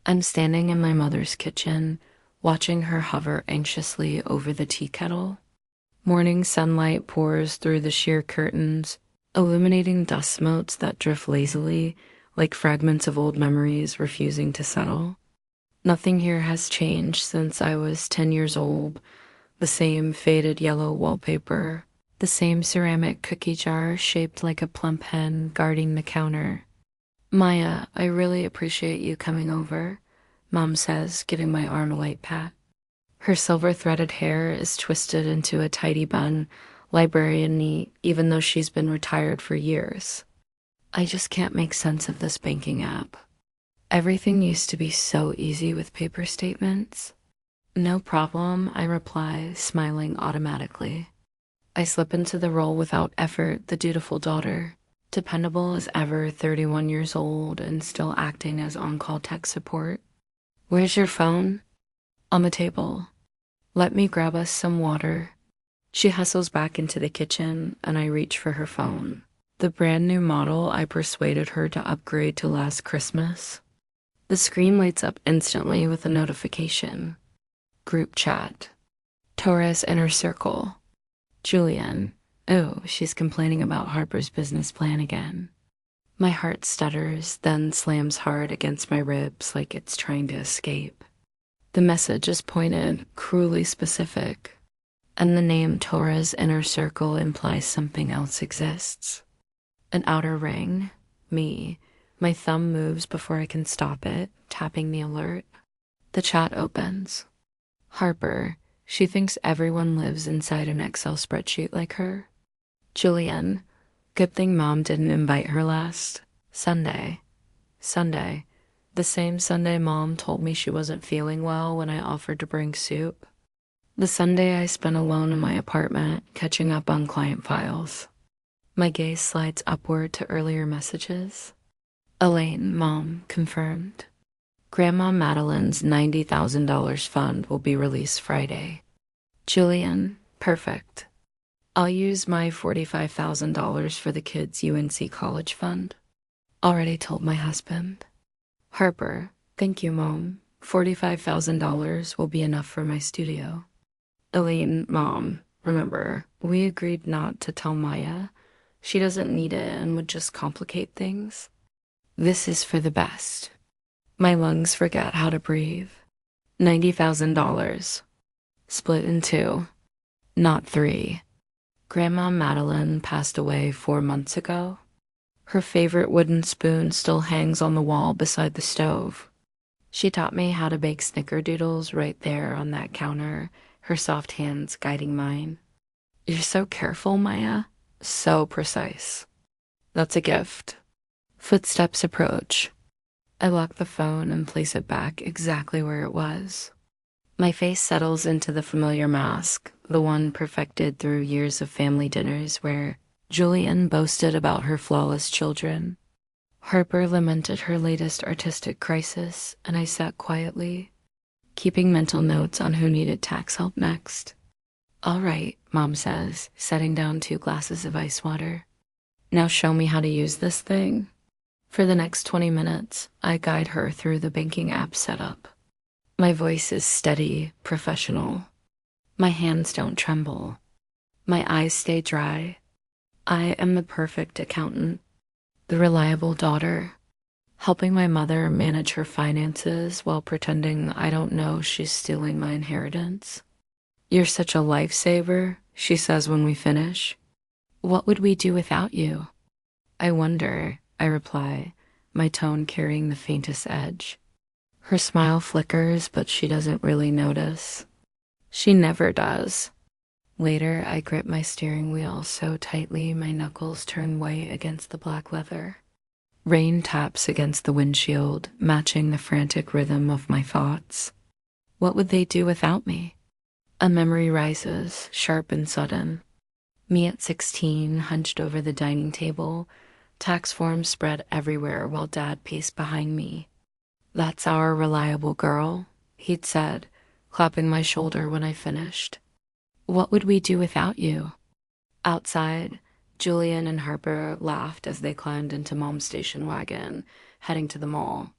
I'm standing in my mother's kitchen, watching her hover anxiously over the tea kettle. Morning sunlight pours through the sheer curtains, illuminating dust motes that drift lazily, like fragments of old memories refusing to settle. Nothing here has changed since I was 10 years old. The same faded yellow wallpaper, the same ceramic cookie jar shaped like a plump hen guarding the counter. Maya, I really appreciate you coming over, Mom says, giving my arm a light pat. Her silver-threaded hair is twisted into a tidy bun, librarian neat, even though she's been retired for years. I just can't make sense of this banking app. Everything used to be so easy with paper statements. No problem, I reply, smiling automatically. I slip into the role without effort, the dutiful daughter, dependable as ever, 31 years old and still acting as on-call tech support. Where's your phone? On the table. Let me grab us some water. She hustles back into the kitchen, and I reach for her phone. The brand new model I persuaded her to upgrade to last Christmas. The screen lights up instantly with a notification. Group chat. Torres inner circle. Julian. Oh, she's complaining about Harper's business plan again. My heart stutters, then slams hard against my ribs like it's trying to escape. The message is pointed, cruelly specific, and the name Torres Inner Circle implies something else exists. An outer ring. Me. My thumb moves before I can stop it, tapping the alert. The chat opens. Harper. She thinks everyone lives inside an Excel spreadsheet like her. Julian. Good thing Mom didn't invite her last Sunday. The same Sunday Mom told me she wasn't feeling well when I offered to bring soup. The Sunday I spent alone in my apartment, catching up on client files. My gaze slides upward to earlier messages. Elaine, Mom, confirmed. Grandma Madeline's $90,000 fund will be released Friday. Julian, perfect. I'll use my $45,000 for the kids' UNC college fund. Already told my husband. Harper, thank you, Mom. $45,000 will be enough for my studio. Elaine, Mom, remember, we agreed not to tell Maya. She doesn't need it and would just complicate things. This is for the best. My lungs forget how to breathe. $90,000. Split in two, not three. Grandma Madeline passed away 4 months ago. Her favorite wooden spoon still hangs on the wall beside the stove. She taught me how to bake snickerdoodles right there on that counter, her soft hands guiding mine. You're so careful, Maya. So precise. That's a gift. Footsteps approach. I lock the phone and place it back exactly where it was. My face settles into the familiar mask, the one perfected through years of family dinners where Julian boasted about her flawless children. Harper lamented her latest artistic crisis, and I sat quietly, keeping mental notes on who needed tax help next. All right, Mom says, setting down 2 glasses of ice water. Now show me how to use this thing. For the next 20 minutes, I guide her through the banking app setup. My voice is steady, professional. My hands don't tremble. My eyes stay dry. I am the perfect accountant, the reliable daughter, helping my mother manage her finances while pretending I don't know she's stealing my inheritance. You're such a lifesaver, she says when we finish. What would we do without you? I wonder, I reply, my tone carrying the faintest edge. Her smile flickers, but she doesn't really notice. She never does. Later, I grip my steering wheel so tightly my knuckles turn white against the black leather. Rain taps against the windshield, matching the frantic rhythm of my thoughts. What would they do without me? A memory rises, sharp and sudden. Me at 16, hunched over the dining table, tax forms spread everywhere while Dad paced behind me. That's our reliable girl, he'd said, clapping my shoulder when I finished. What would we do without you? Outside, Julian and Harper laughed as they climbed into Mom's station wagon, heading to the mall.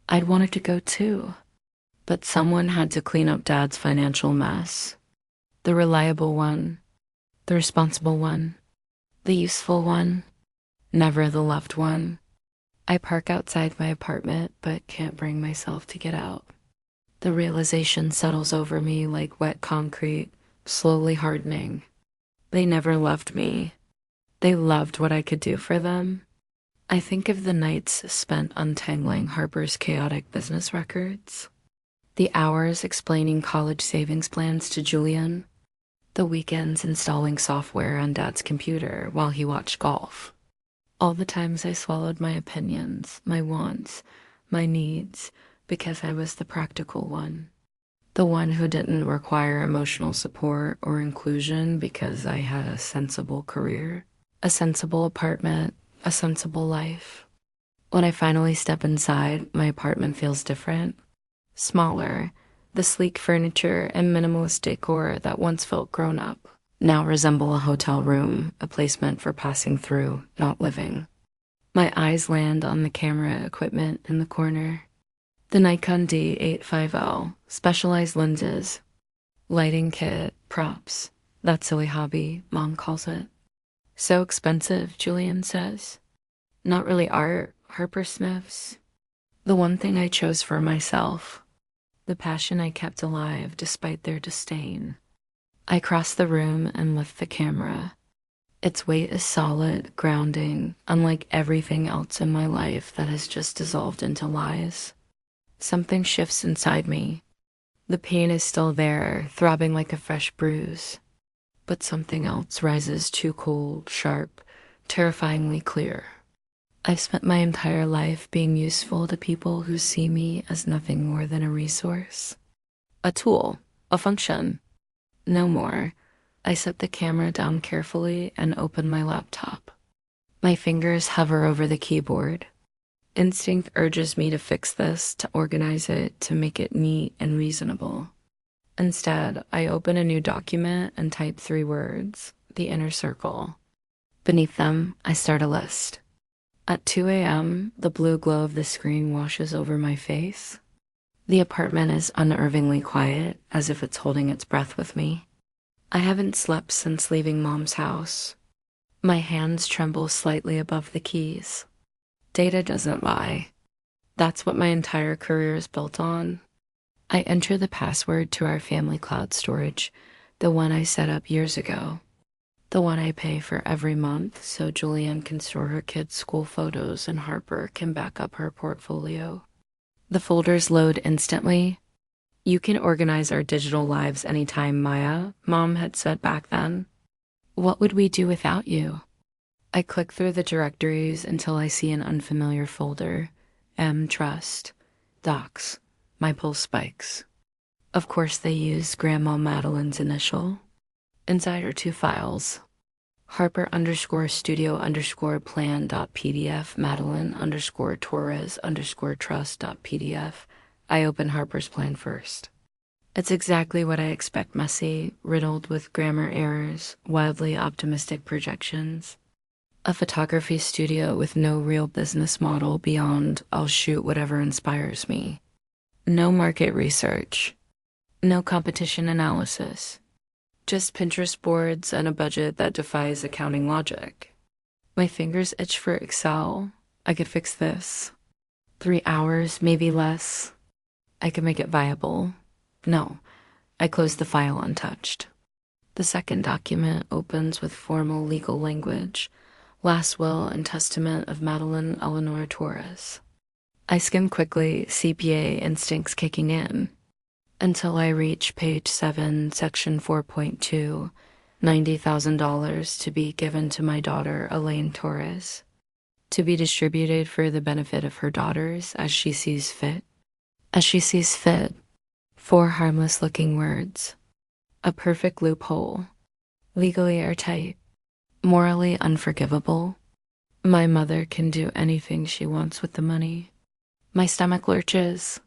I'd wanted to go too, but someone had to clean up Dad's financial mess. The reliable one, the responsible one, the useful one, never the loved one. I park outside my apartment, but can't bring myself to get out. The realization settles over me like wet concrete, slowly hardening. They never loved me. They loved what I could do for them. I think of the nights spent untangling Harper's chaotic business records, the hours explaining college savings plans to Julian, the weekends installing software on Dad's computer while he watched golf. All the times I swallowed my opinions, my wants, my needs, because I was the practical one. The one who didn't require emotional support or inclusion because I had a sensible career, a sensible apartment, a sensible life. When I finally step inside, my apartment feels different. Smaller, the sleek furniture and minimalist decor that once felt grown up now resemble a hotel room, a place meant for passing through, not living. My eyes land on the camera equipment in the corner. The Nikon D850, specialized lenses, lighting kit, props, that silly hobby, Mom calls it. So expensive, Julian says. Not really art, Harper sniffs. The one thing I chose for myself. The passion I kept alive despite their disdain. I cross the room and lift the camera. Its weight is solid, grounding, unlike everything else in my life that has just dissolved into lies. Something shifts inside me. The pain is still there, throbbing like a fresh bruise. But something else rises too cold, sharp, terrifyingly clear. I've spent my entire life being useful to people who see me as nothing more than a resource. A tool, a function. No more. I set the camera down carefully and open my laptop. My fingers hover over the keyboard. Instinct urges me to fix this, to organize it, to make it neat and reasonable. Instead, I open a new document and type 3 words, the inner circle. Beneath them, I start a list. At 2 a.m., the blue glow of the screen washes over my face. The apartment is unnervingly quiet, as if it's holding its breath with me. I haven't slept since leaving Mom's house. My hands tremble slightly above the keys. Data doesn't lie. That's what my entire career is built on. I enter the password to our family cloud storage, the one I set up years ago. The one I pay for every month so Julianne can store her kids' school photos and Harper can back up her portfolio. The folders load instantly. You can organize our digital lives anytime, Maya, Mom had said back then. What would we do without you? I click through the directories until I see an unfamiliar folder. Trust. Docs. My pulse spikes. Of course they use Grandma Madeline's initial. Inside are 2 files. Harper_studio_plan.pdf, Madeline_Torres_trust.pdf. I open Harper's plan first. It's exactly what I expect, messy, riddled with grammar errors, wildly optimistic projections. A photography studio with no real business model beyond I'll shoot whatever inspires me. No market research. No competition analysis. Just Pinterest boards and a budget that defies accounting logic. My fingers itch for Excel. I could fix this. 3 hours, maybe less. I could make it viable. No, I close the file untouched. The second document opens with formal legal language. Last will and testament of Madeline Eleanor Torres. I skim quickly, CPA instincts kicking in, until I reach page 7, section 4.2, $90,000 to be given to my daughter, Elaine Torres, to be distributed for the benefit of her daughters as she sees fit. As she sees fit. 4 harmless-looking words. A perfect loophole. Legally airtight. Morally unforgivable. My mother can do anything she wants with the money. My stomach lurches.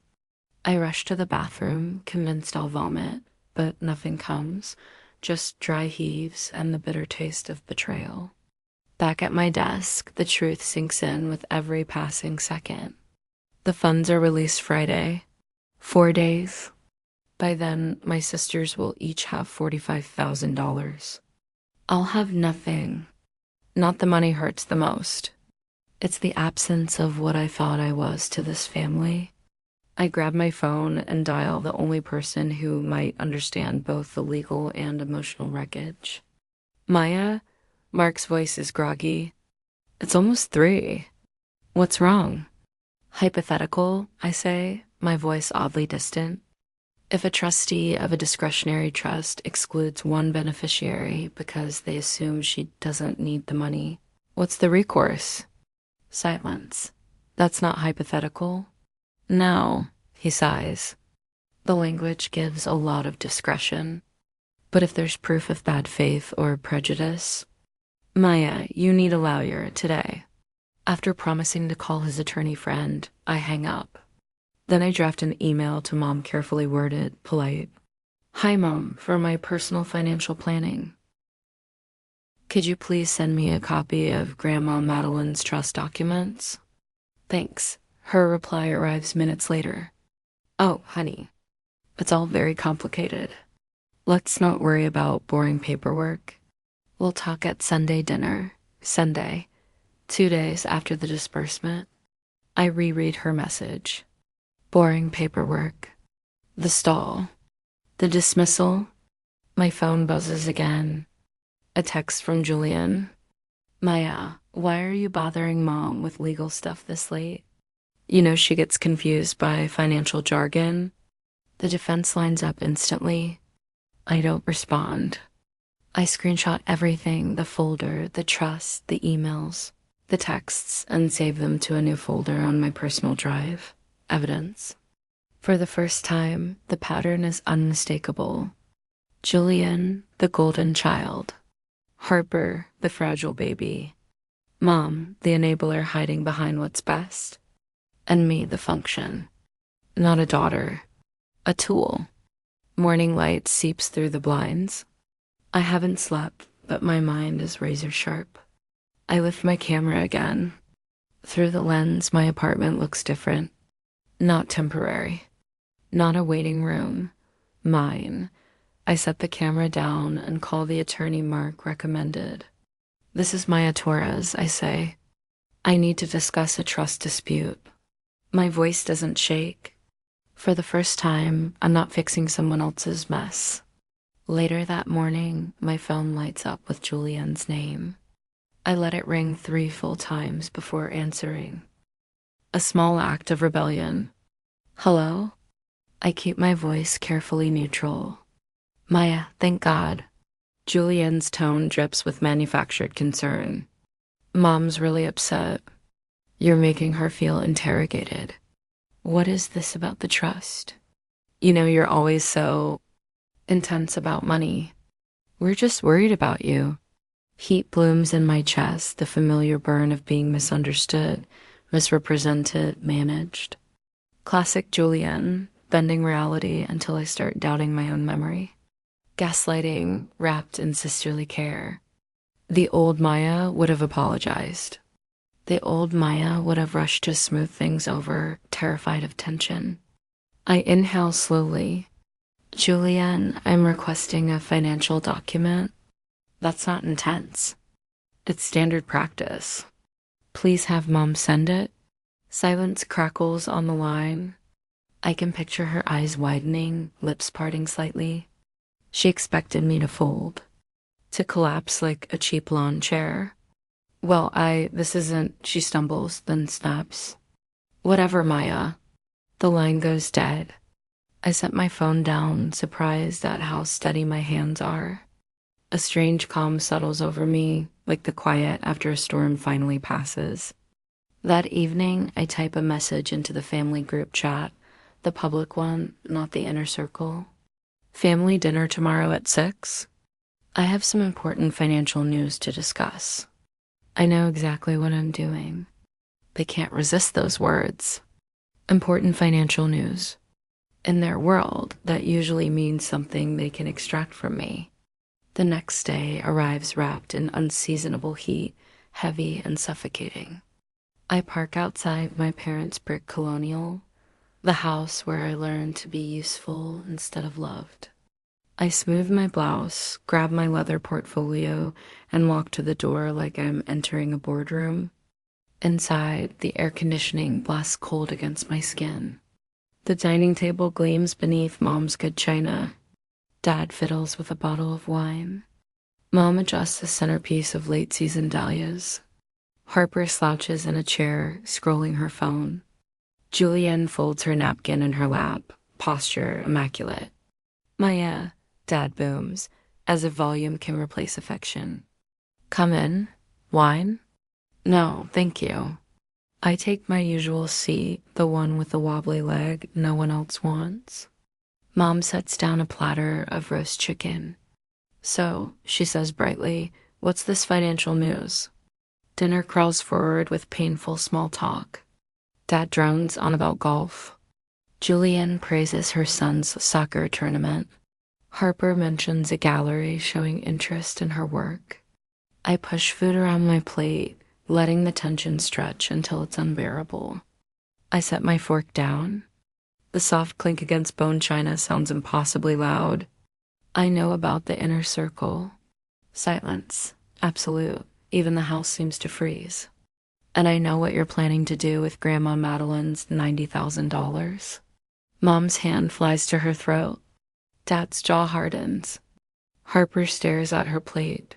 I rush to the bathroom, convinced I'll vomit, but nothing comes, just dry heaves and the bitter taste of betrayal. Back at my desk, the truth sinks in with every passing second. The funds are released Friday. 4 days. By then, my sisters will each have $45,000. I'll have nothing. Not the money hurts the most. It's the absence of what I thought I was to this family. I grab my phone and dial the only person who might understand both the legal and emotional wreckage. Maya? Mark's voice is groggy. It's almost 3. What's wrong? Hypothetical, I say, my voice oddly distant. If a trustee of a discretionary trust excludes one beneficiary because they assume she doesn't need the money, what's the recourse? Silence. That's not hypothetical. No, he sighs. The language gives a lot of discretion. But if there's proof of bad faith or prejudice, Maya, you need a lawyer today. After promising to call his attorney friend, I hang up. Then I draft an email to Mom, carefully worded, polite. Hi, Mom, for my personal financial planning. Could you please send me a copy of Grandma Madeline's trust documents? Thanks. Her reply arrives minutes later. Oh, honey, it's all very complicated. Let's not worry about boring paperwork. We'll talk at Sunday dinner. Sunday, 2 days after the disbursement. I reread her message. Boring paperwork. The stall. The dismissal. My phone buzzes again. A text from Julian. Maya, why are you bothering Mom with legal stuff this late? You know she gets confused by financial jargon. The defense lines up instantly. I don't respond. I screenshot everything, the folder, the trust, the emails, the texts, and save them to a new folder on my personal drive. Evidence. For the first time, the pattern is unmistakable. Julian, the golden child. Harper, the fragile baby. Mom, the enabler hiding behind what's best. And me, the function. Not a daughter. A tool. Morning light seeps through the blinds. I haven't slept, but my mind is razor sharp. I lift my camera again. Through the lens, my apartment looks different. Not temporary. Not a waiting room. Mine. I set the camera down and call the attorney Mark recommended. This is Maya Torres, I say. I need to discuss a trust dispute. My voice doesn't shake. For the first time, I'm not fixing someone else's mess. Later that morning, my phone lights up with Julian's name. I let it ring 3 full times before answering. A small act of rebellion. Hello? I keep my voice carefully neutral. Maya, thank God. Julian's tone drips with manufactured concern. Mom's really upset. You're making her feel interrogated. What is this about the trust? You know, you're always so intense about money. We're just worried about you. Heat blooms in my chest, the familiar burn of being misunderstood, misrepresented, managed. Classic Julian, bending reality until I start doubting my own memory. Gaslighting wrapped in sisterly care. The old Maya would have apologized. The old Maya would have rushed to smooth things over, terrified of tension. I inhale slowly. Julian, I'm requesting a financial document. That's not intense. It's standard practice. Please have Mom send it. Silence crackles on the line. I can picture her eyes widening, lips parting slightly. She expected me to fold, to collapse like a cheap lawn chair. Well, this isn't, she stumbles, then snaps. Whatever, Maya. The line goes dead. I set my phone down, surprised at how steady my hands are. A strange calm settles over me, like the quiet after a storm finally passes. That evening, I type a message into the family group chat, the public one, not the inner circle. Family dinner tomorrow at 6? I have some important financial news to discuss. I know exactly what I'm doing. They can't resist those words. Important financial news. In their world, that usually means something they can extract from me. The next day arrives wrapped in unseasonable heat, heavy and suffocating. I park outside my parents' brick colonial, the house where I learned to be useful instead of loved. I smooth my blouse, grab my leather portfolio, and walk to the door like I'm entering a boardroom. Inside, the air conditioning blasts cold against my skin. The dining table gleams beneath Mom's good china. Dad fiddles with a bottle of wine. Mom adjusts the centerpiece of late-season dahlias. Harper slouches in a chair, scrolling her phone. Julienne folds her napkin in her lap, posture immaculate. Maya, Dad booms, as if volume can replace affection. Come in. Wine? No, thank you. I take my usual seat, the one with the wobbly leg no one else wants. Mom sets down a platter of roast chicken. So, she says brightly, what's this financial news? Dinner crawls forward with painful small talk. Dad drones on about golf. Julienne praises her son's soccer tournament. Harper mentions a gallery showing interest in her work. I push food around my plate, letting the tension stretch until it's unbearable. I set my fork down. The soft clink against bone china sounds impossibly loud. I know about the inner circle. Silence. Absolute. Even the house seems to freeze. And I know what you're planning to do with Grandma Madeline's $90,000. Mom's hand flies to her throat. Dad's jaw hardens. Harper stares at her plate.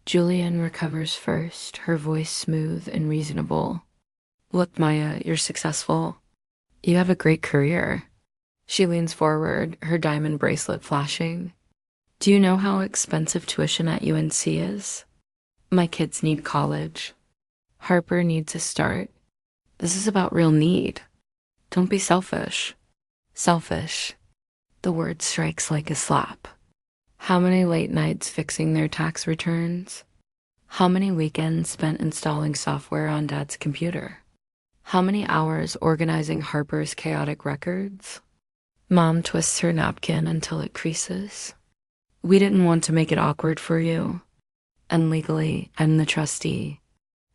Julienne recovers first, her voice smooth and reasonable. Look, Maya, you're successful. You have a great career. She leans forward, her diamond bracelet flashing. Do you know how expensive tuition at UNC is? My kids need college. Harper needs a start. This is about real need. Don't be selfish. Selfish. The word strikes like a slap. How many late nights fixing their tax returns? How many weekends spent installing software on Dad's computer? How many hours organizing Harper's chaotic records? Mom twists her napkin until it creases. We didn't want to make it awkward for you. And legally, I'm the trustee.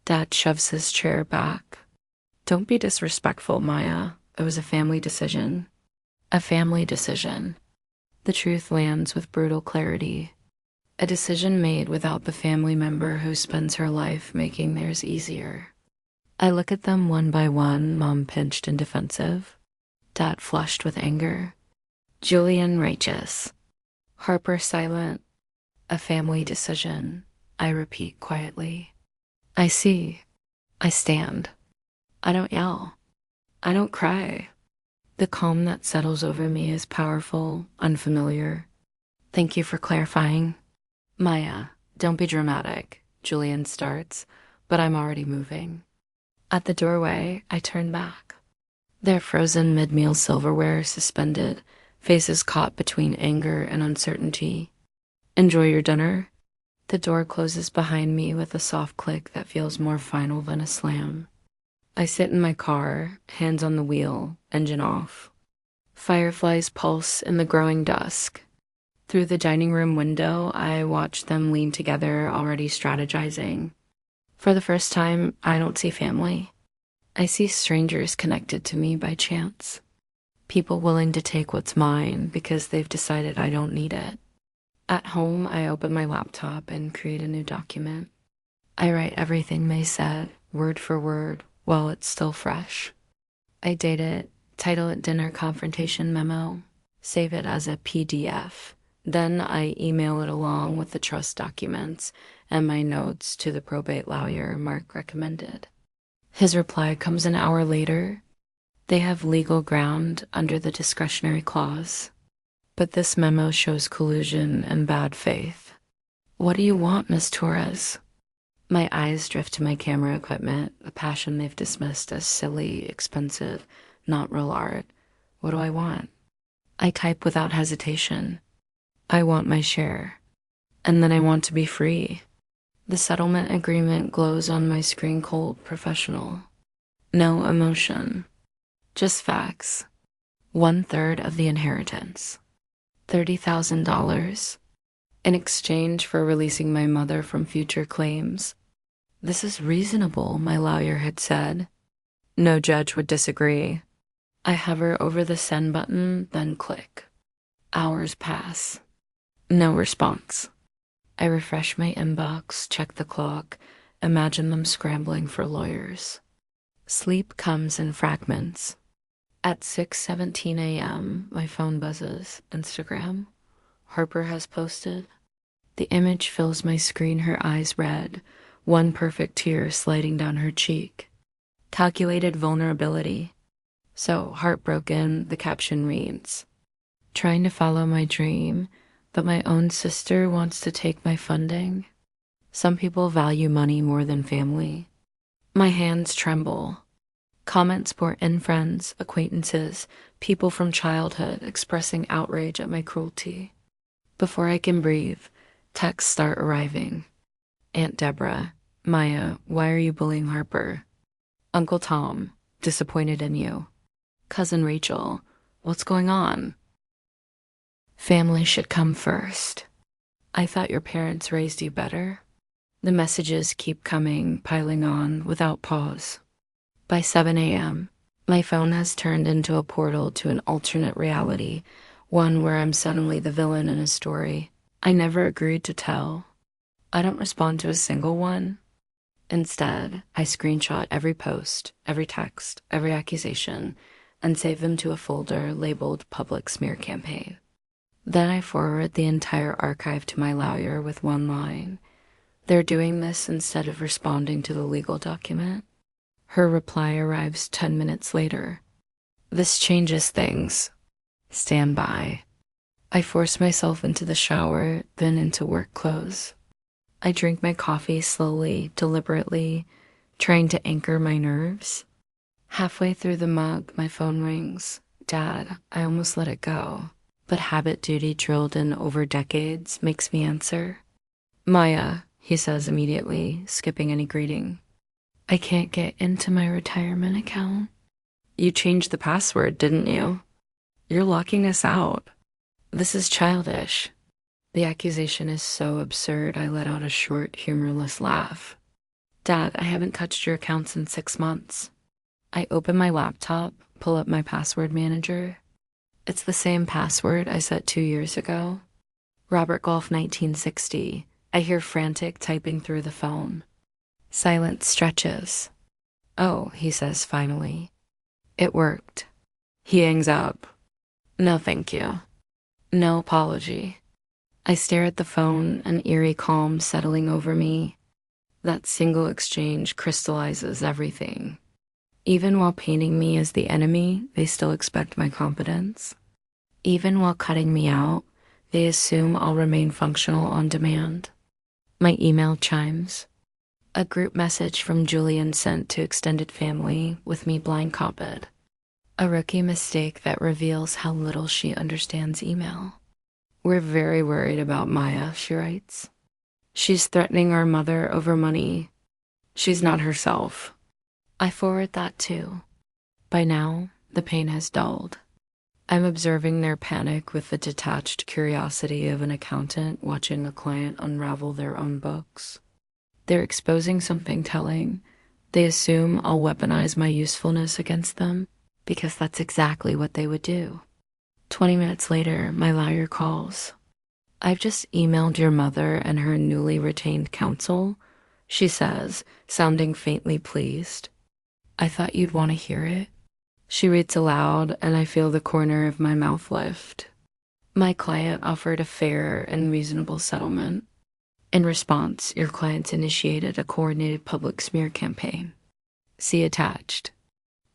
Dad shoves his chair back. Don't be disrespectful, Maya. It was a family decision. A family decision. The truth lands with brutal clarity. A decision made without the family member who spends her life making theirs easier. I look at them one by one, Mom pinched and defensive. Dad flushed with anger. Julienne righteous. Harper silent. A family decision, I repeat quietly. I see. I stand. I don't yell. I don't cry. The calm that settles over me is powerful, unfamiliar. Thank you for clarifying. Maya, don't be dramatic, Julienne starts, but I'm already moving. At the doorway, I turn back. Their frozen mid-meal silverware suspended, faces caught between anger and uncertainty. Enjoy your dinner? The door closes behind me with a soft click that feels more final than a slam. I sit in my car, hands on the wheel, engine off. Fireflies pulse in the growing dusk. Through the dining room window, I watch them lean together, already strategizing. For the first time, I don't see family. I see strangers connected to me by chance. People willing to take what's mine because they've decided I don't need it. At home, I open my laptop and create a new document. I write everything they said, word for word, while it's still fresh. I date it, title it Dinner Confrontation Memo, save it as a PDF. Then I email it along with the trust documents and my notes to the probate lawyer Mark recommended. His reply comes an hour later. They have legal ground under the discretionary clause. But this memo shows collusion and bad faith. What do you want, Miss Torres? My eyes drift to my camera equipment, a passion they've dismissed as silly, expensive, not real art. What do I want? I type without hesitation. I want my share. And then I want to be free. The settlement agreement glows on my screen cold, professional. No emotion. Just facts. 1/3 of the inheritance. $30,000. In exchange for releasing my mother from future claims. This is reasonable, my lawyer had said. No judge would disagree. I hover over the send button, then click. Hours pass. No response. I refresh my inbox, check the clock, imagine them scrambling for lawyers. Sleep comes in fragments. At 6:17 a.m., my phone buzzes. Instagram. Harper has posted. The image fills my screen, her eyes red, one perfect tear sliding down her cheek. Calculated vulnerability. So, heartbroken, the caption reads, "Trying to follow my dream, but my own sister wants to take my funding. Some people value money more than family." My hands tremble. Comments pour in, friends, acquaintances, people from childhood expressing outrage at my cruelty. Before I can breathe, texts start arriving. Aunt Deborah, Maya, why are you bullying Harper? Uncle Tom, disappointed in you. Cousin Rachel, what's going on? Family should come first. I thought your parents raised you better. The messages keep coming, piling on, without pause. By 7 a.m., my phone has turned into a portal to an alternate reality, one where I'm suddenly the villain in a story I never agreed to tell. I don't respond to a single one. Instead, I screenshot every post, every text, every accusation, and save them to a folder labeled Public Smear Campaign. Then I forward the entire archive to my lawyer with one line. They're doing this instead of responding to the legal document. Her reply arrives 10 minutes later. This changes things. Stand by. I force myself into the shower, then into work clothes. I drink my coffee slowly, deliberately, trying to anchor my nerves. Halfway through the mug, my phone rings. Dad, I almost let it go, but habit duty drilled in over decades makes me answer. Maya, he says immediately, skipping any greeting. I can't get into my retirement account. You changed the password, didn't you? You're locking us out. This is childish. The accusation is so absurd, I let out a short, humorless laugh. Dad, I haven't touched your accounts in 6 months. I open my laptop, pull up my password manager. It's the same password I set 2 years ago. Robert Golf 1960. I hear frantic typing through the phone. Silence stretches. Oh, he says finally. It worked. He hangs up. No, thank you. No apology. I stare at the phone, an eerie calm settling over me. That single exchange crystallizes everything. Even while painting me as the enemy, they still expect my competence. Even while cutting me out, they assume I'll remain functional on demand. My email chimes. A group message from Julian sent to extended family with me blind copied. A rookie mistake that reveals how little she understands email. We're very worried about Maya, she writes. She's threatening our mother over money. She's not herself. I forward that too. By now, the pain has dulled. I'm observing their panic with the detached curiosity of an accountant watching a client unravel their own books. They're exposing something telling. They assume I'll weaponize my usefulness against them because that's exactly what they would do. 20 minutes later, my lawyer calls. I've just emailed your mother and her newly retained counsel, she says, sounding faintly pleased. I thought you'd want to hear it. She reads aloud, and I feel the corner of my mouth lift. My client offered a fair and reasonable settlement. In response, your clients initiated a coordinated public smear campaign. See attached.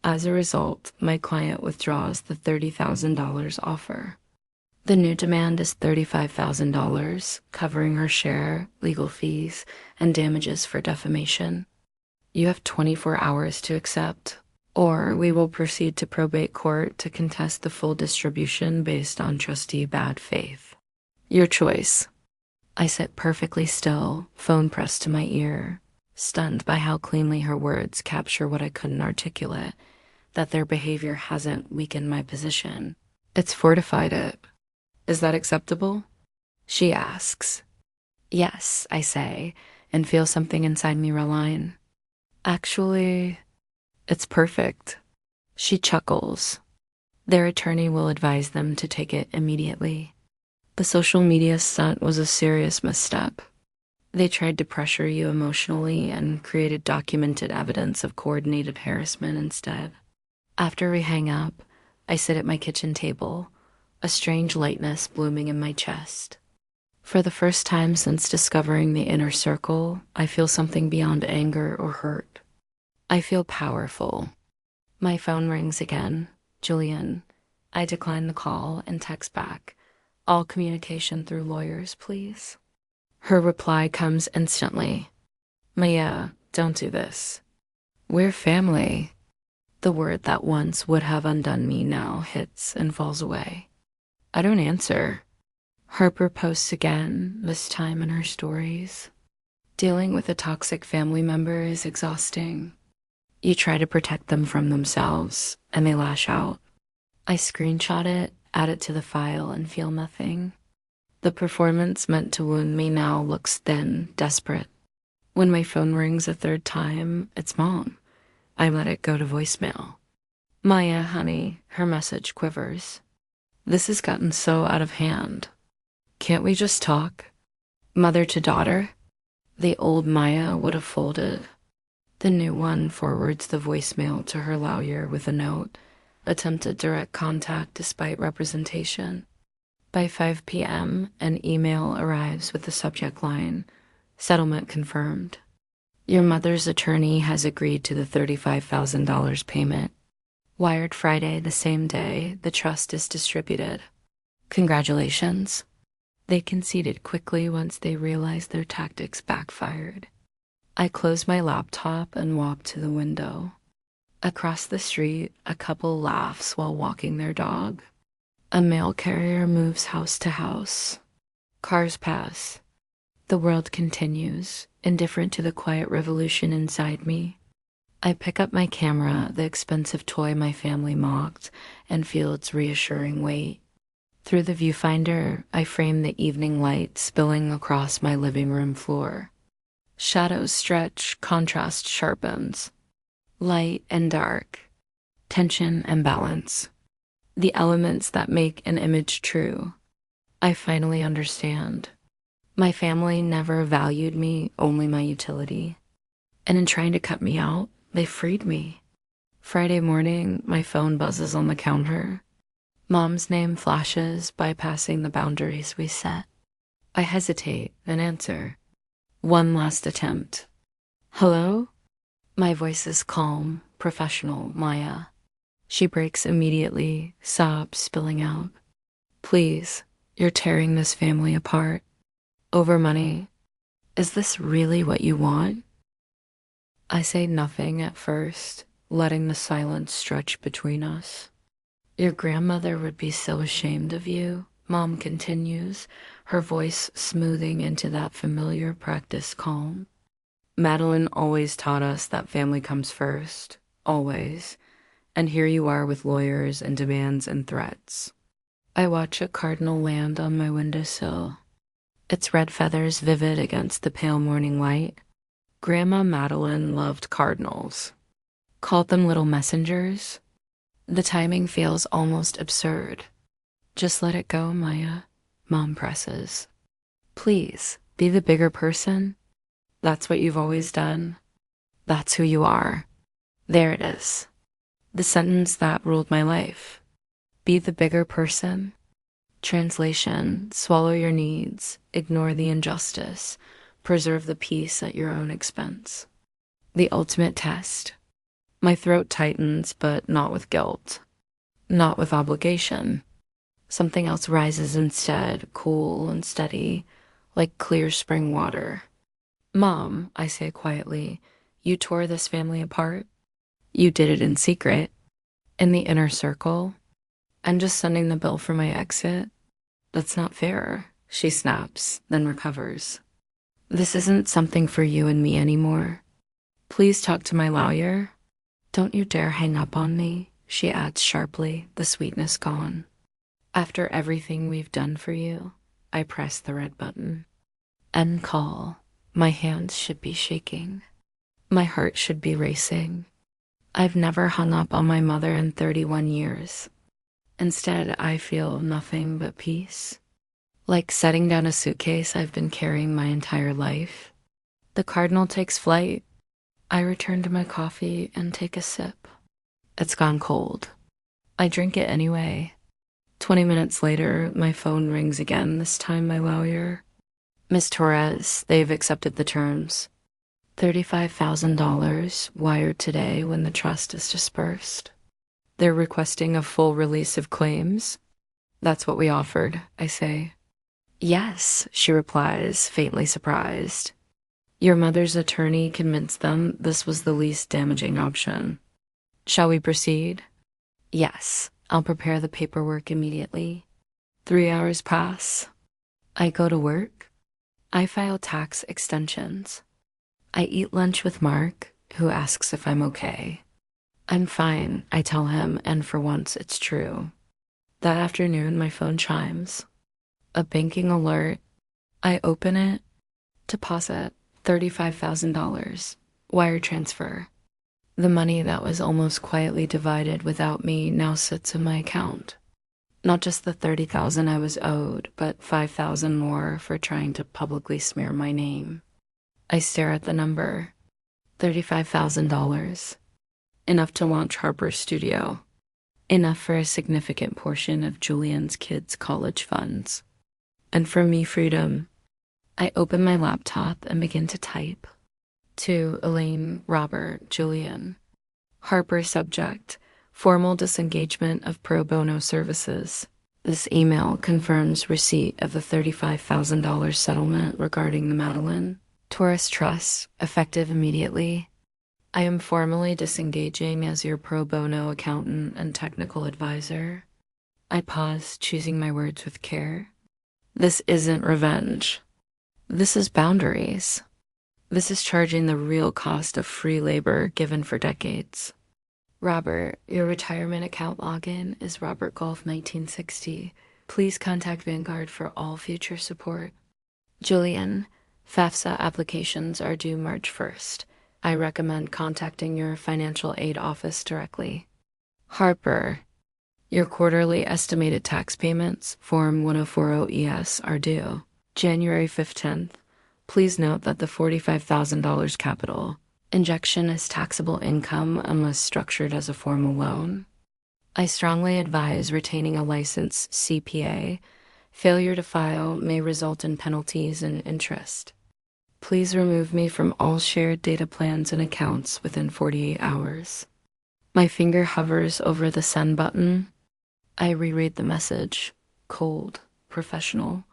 As a result, my client withdraws the $30,000 offer. The new demand is $35,000, covering her share, legal fees, and damages for defamation. You have 24 hours to accept, or we will proceed to probate court to contest the full distribution based on trustee bad faith. Your choice. I sit perfectly still, phone pressed to my ear, stunned by how cleanly her words capture what I couldn't articulate, that their behavior hasn't weakened my position. It's fortified it. Is that acceptable? She asks. Yes, I say, and feel something inside me realign. Actually, It's perfect. She chuckles. Their attorney will advise them to take it immediately. The social media stunt was a serious misstep. They tried to pressure you emotionally and created documented evidence of coordinated harassment instead. After we hang up, I sit at my kitchen table, a strange lightness blooming in my chest. For the first time since discovering the inner circle, I feel something beyond anger or hurt. I feel powerful. My phone rings again. Julian. I decline the call and text back. All communication through lawyers, please. Her reply comes instantly. Maya, don't do this. We're family. The word that once would have undone me now hits and falls away. I don't answer. Harper posts again, this time in her stories. Dealing with a toxic family member is exhausting. You try to protect them from themselves, and they lash out. I screenshot it, add it to the file, and feel nothing. The performance meant to wound me now looks thin, desperate. When my phone rings a third time, it's Mom. I let it go to voicemail. Maya, honey, her message quivers. This has gotten so out of hand. Can't we just talk? Mother to daughter? The old Maya would have folded. The new one forwards the voicemail to her lawyer with a note. Attempted direct contact despite representation. By 5 p.m., an email arrives with the subject line, settlement confirmed. Your mother's attorney has agreed to the $35,000 payment. Wired Friday the same day the trust is distributed. Congratulations. They conceded quickly once they realized their tactics backfired. I closed my laptop and walked to the window. Across the street, a couple laughs while walking their dog. A mail carrier moves house to house. Cars pass. The world continues, indifferent to the quiet revolution inside me. I pick up my camera, the expensive toy my family mocked, and feel its reassuring weight. Through the viewfinder, I frame the evening light spilling across my living room floor. Shadows stretch, contrast sharpens. Light and dark, tension and balance. The elements that make an image true. I finally understand. My family never valued me, only my utility. And in trying to cut me out, they freed me. Friday morning, my phone buzzes on the counter. Mom's name flashes, bypassing the boundaries we set. I hesitate and answer. One last attempt. Hello? My voice is calm, professional, Maya. She breaks immediately, sobs spilling out. Please, you're tearing this family apart. Over money. Is this really what you want? I say nothing at first, letting the silence stretch between us. Your grandmother would be so ashamed of you, Mom continues, her voice smoothing into that familiar practiced calm. Madeline always taught us that family comes first, always, and here you are with lawyers and demands and threats. I watch a cardinal land on my windowsill, its red feathers vivid against the pale morning light. Grandma Madeline loved cardinals, called them little messengers. The timing feels almost absurd. Just let it go, Maya, Mom presses. Please, be the bigger person. That's what you've always done. That's who you are. There it is. The sentence that ruled my life. Be the bigger person. Translation, swallow your needs, ignore the injustice, preserve the peace at your own expense. The ultimate test. My throat tightens, but not with guilt. Not with obligation. Something else rises instead, cool and steady, like clear spring water. Mom, I say quietly, you tore this family apart. You did it in secret, in the inner circle. I'm just sending the bill for my exit. That's not fair, she snaps, then recovers. This isn't something for you and me anymore. Please talk to my lawyer. Don't you dare hang up on me, she adds sharply, the sweetness gone. After everything we've done for you, I press the red button. End call. My hands should be shaking. My heart should be racing. I've never hung up on my mother in 31 years. Instead, I feel nothing but peace. Like setting down a suitcase I've been carrying my entire life. The cardinal takes flight. I return to my coffee and take a sip. It's gone cold. I drink it anyway. 20 minutes later, my phone rings again, this time my lawyer. Miss Torres, they've accepted the terms. $35,000 wired today when the trust is dispersed. They're requesting a full release of claims. That's what we offered, I say. Yes, she replies, faintly surprised. Your mother's attorney convinced them this was the least damaging option. Shall we proceed? Yes, I'll prepare the paperwork immediately. 3 hours pass. I go to work. I file tax extensions. I eat lunch with Mark, who asks if I'm okay. I'm fine, I tell him, and for once it's true. That afternoon, my phone chimes. A banking alert. I open it. Deposit $35,000. Wire transfer. The money that was almost quietly divided without me now sits in my account. Not just the $30,000 I was owed, but $5,000 more for trying to publicly smear my name. I stare at the number. $35,000. Enough to launch Harper's studio. Enough for a significant portion of Julian's kids' college funds. And for me, freedom. I open my laptop and begin to type. To Elaine, Robert, Julian. Harper subject, formal disengagement of pro bono services. This email confirms receipt of the $35,000 settlement regarding the Madeline. Taurus Trust, effective immediately. I am formally disengaging as your pro bono accountant and technical advisor. I pause, choosing my words with care. This isn't revenge. This is boundaries. This is charging the real cost of free labor given for decades. Robert, your retirement account login is Robert Golf 1960. Please contact Vanguard for all future support. Julian, FAFSA applications are due March 1st. I recommend contacting your financial aid office directly. Harper, your quarterly estimated tax payments, Form 1040-ES, are due January 15th. Please note that the $45,000 capital injection is taxable income unless structured as a formal loan. I strongly advise retaining a licensed CPA. Failure to file may result in penalties and interest. Please remove me from all shared data plans and accounts within 48 hours. My finger hovers over the send button. I reread the message. Cold, professional,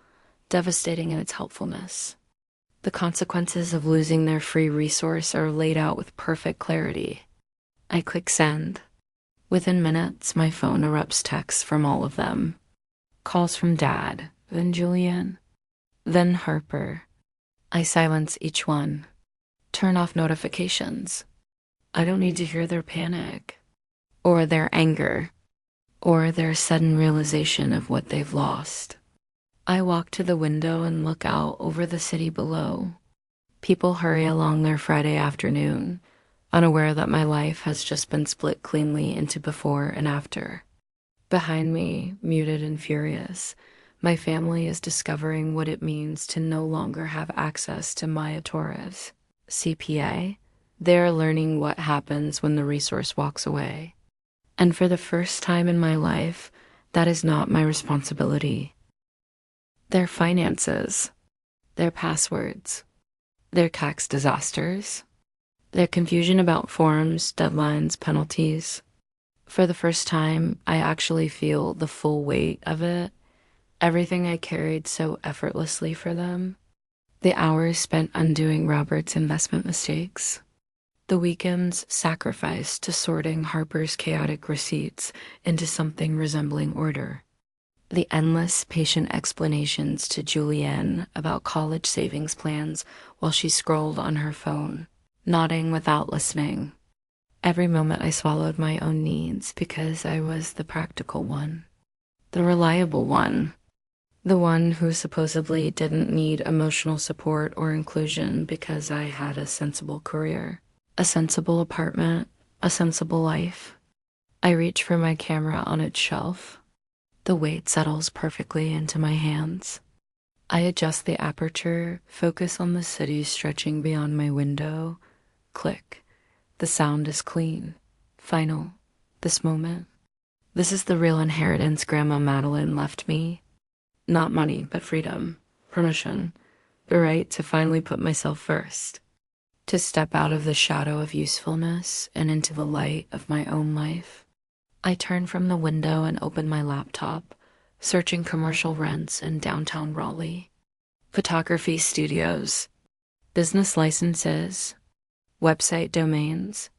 devastating in its helpfulness. The consequences of losing their free resource are laid out with perfect clarity. I click send. Within minutes, my phone erupts texts from all of them. Calls from Dad, then Julian, then Harper. I silence each one. Turn off notifications. I don't need to hear their panic, or their anger, or their sudden realization of what they've lost. I walk to the window and look out over the city below. People hurry along their Friday afternoon, unaware that my life has just been split cleanly into before and after. Behind me, muted and furious, my family is discovering what it means to no longer have access to Maya Torres, CPA. They're learning what happens when the resource walks away. And for the first time in my life, that is not my responsibility. Their finances, their passwords, their tax disasters, their confusion about forms, deadlines, penalties. For the first time, I actually feel the full weight of it. Everything I carried so effortlessly for them. The hours spent undoing Robert's investment mistakes. The weekends sacrificed to sorting Harper's chaotic receipts into something resembling order. The endless patient explanations to Julianne about college savings plans while she scrolled on her phone, nodding without listening. Every moment I swallowed my own needs because I was the practical one, the reliable one, the one who supposedly didn't need emotional support or inclusion because I had a sensible career, a sensible apartment, a sensible life. I reach for my camera on its shelf. The weight settles perfectly into my hands. I adjust the aperture, focus on the city stretching beyond my window. Click. The sound is clean. Final. This moment. This is the real inheritance Grandma Madeline left me. Not money, but freedom, permission, the right to finally put myself first, to step out of the shadow of usefulness and into the light of my own life. I turn from the window and open my laptop, searching commercial rents in downtown Raleigh. Photography studios, business licenses, website domains,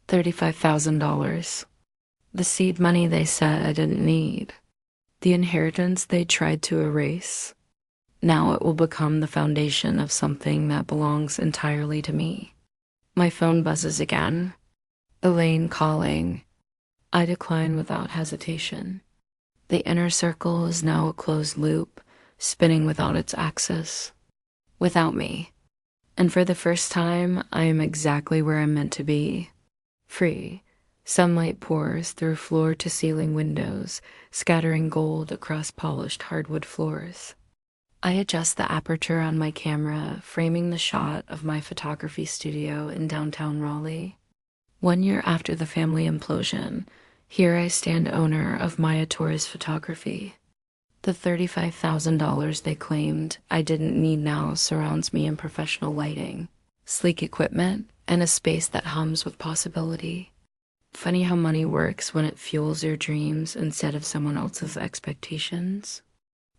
$35,000. The seed money they said I didn't need. The inheritance they tried to erase. Now it will become the foundation of something that belongs entirely to me. My phone buzzes again. Elaine calling. I decline without hesitation. The inner circle is now a closed loop, spinning without its axis. Without me. And for the first time, I am exactly where I'm meant to be. Free. Sunlight pours through floor-to-ceiling windows, scattering gold across polished hardwood floors. I adjust the aperture on my camera, framing the shot of my photography studio in downtown Raleigh. 1 year after the family implosion, here I stand owner of Maya Torres Photography. The $35,000 they claimed I didn't need now surrounds me in professional lighting, sleek equipment, and a space that hums with possibility. Funny how money works when it fuels your dreams instead of someone else's expectations.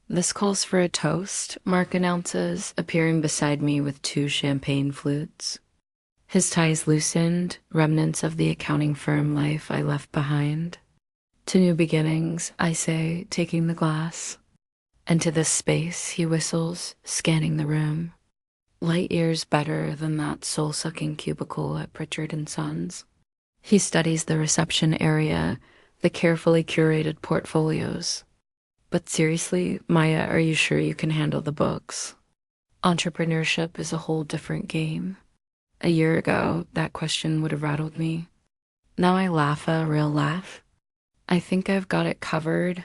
This calls for a toast, Mark announces, appearing beside me with 2 champagne flutes. His ties loosened, remnants of the accounting firm life I left behind. To new beginnings, I say, taking the glass. And to this space, he whistles, scanning the room. Light years better than that soul-sucking cubicle at Pritchard & Sons. He studies the reception area, the carefully curated portfolios. But seriously, Maya, are you sure you can handle the books? Entrepreneurship is a whole different game. A year ago, that question would have rattled me. Now I laugh a real laugh. I think I've got it covered.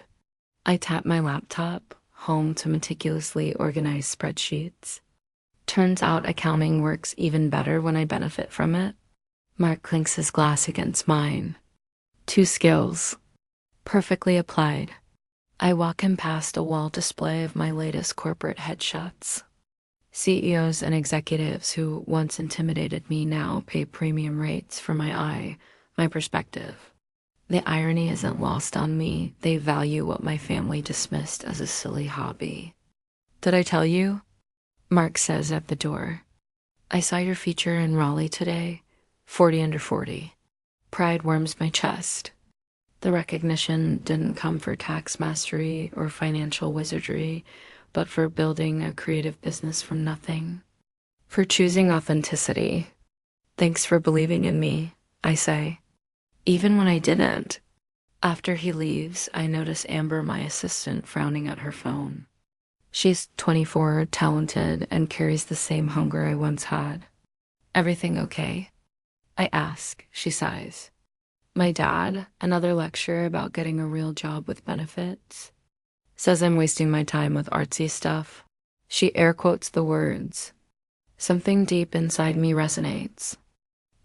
I tap my laptop, home to meticulously organized spreadsheets. Turns out accounting works even better when I benefit from it. Mark clinks his glass against mine. 2 skills. Perfectly applied. I walk him past a wall display of my latest corporate headshots. CEOs and executives who once intimidated me now pay premium rates for my eye, my perspective. The irony isn't lost on me. They value what my family dismissed as a silly hobby. Did I tell you? Mark says at the door. I saw your feature in Raleigh today. 40 under 40. Pride warms my chest. The recognition didn't come for tax mastery or financial wizardry, but for building a creative business from nothing. For choosing authenticity. Thanks for believing in me, I say. Even when I didn't. After he leaves, I notice Amber, my assistant, frowning at her phone. She's 24, talented, and carries the same hunger I once had. Everything okay? I ask. She sighs. My dad, another lecture about getting a real job with benefits, says I'm wasting my time with artsy stuff. She air quotes the words. Something deep inside me resonates.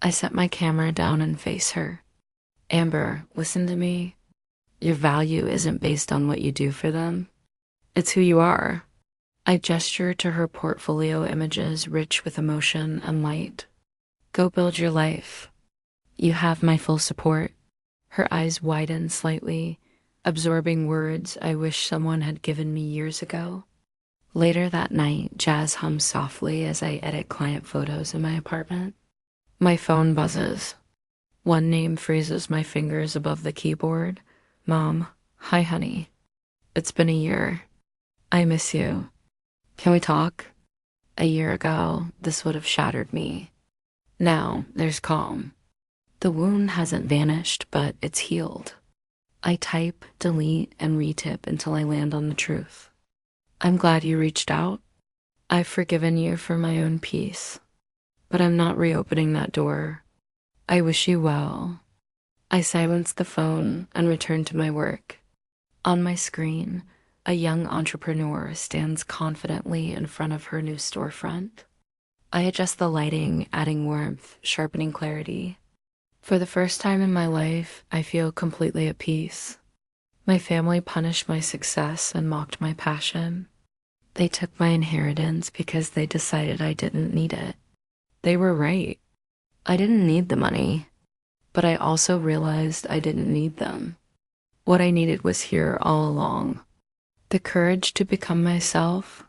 I set my camera down and face her. Amber, listen to me. Your value isn't based on what you do for them. It's who you are. I gesture to her portfolio images rich with emotion and light. Go build your life. You have my full support. Her eyes widen slightly, absorbing words I wish someone had given me years ago. Later that night, jazz hums softly as I edit client photos in my apartment. My phone buzzes. One name freezes my fingers above the keyboard. Mom, hi honey. It's been a year. I miss you. Can we talk? A year ago, this would have shattered me. Now, there's calm. The wound hasn't vanished, but it's healed. I type, delete, and retip until I land on the truth. I'm glad you reached out. I've forgiven you for my own peace. But I'm not reopening that door. I wish you well. I silenced the phone and returned to my work. On my screen, a young entrepreneur stands confidently in front of her new storefront. I adjust the lighting, adding warmth, sharpening clarity. For the first time in my life, I feel completely at peace. My family punished my success and mocked my passion. They took my inheritance because they decided I didn't need it. They were right. I didn't need the money, but I also realized I didn't need them. What I needed was here all along. The courage to become myself,